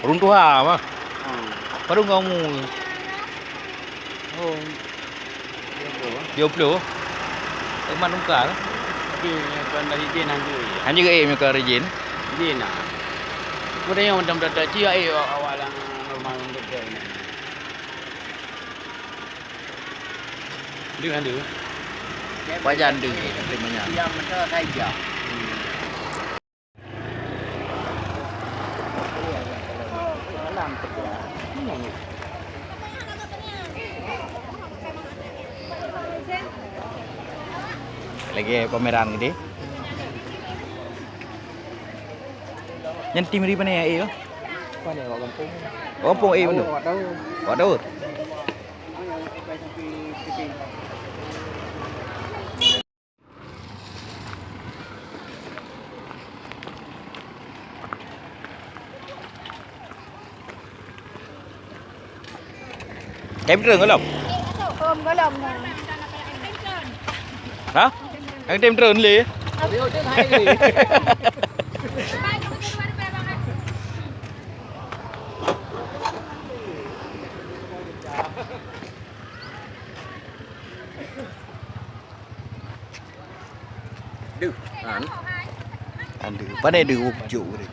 Runtuhan apa? Baru kamu. Oh. Dia upload. Teman nungkal. Di kan dari dia nanti. Hanya ke aim ke region. Dia nak. Kemudian yang macam dia awalan normal untuk dia. Dia kan dia. Wajan dia temanya. Dia macam saja. Lagi pameran gede. Yang tim di mana ya iyo? Mana orang kampung? Kampung iyo mana? Waduh. Em trường có lộc. Ôm có lồng nè. Hả? Anh tem trường lì. Được, anh được, vấn đề được chủ đấy.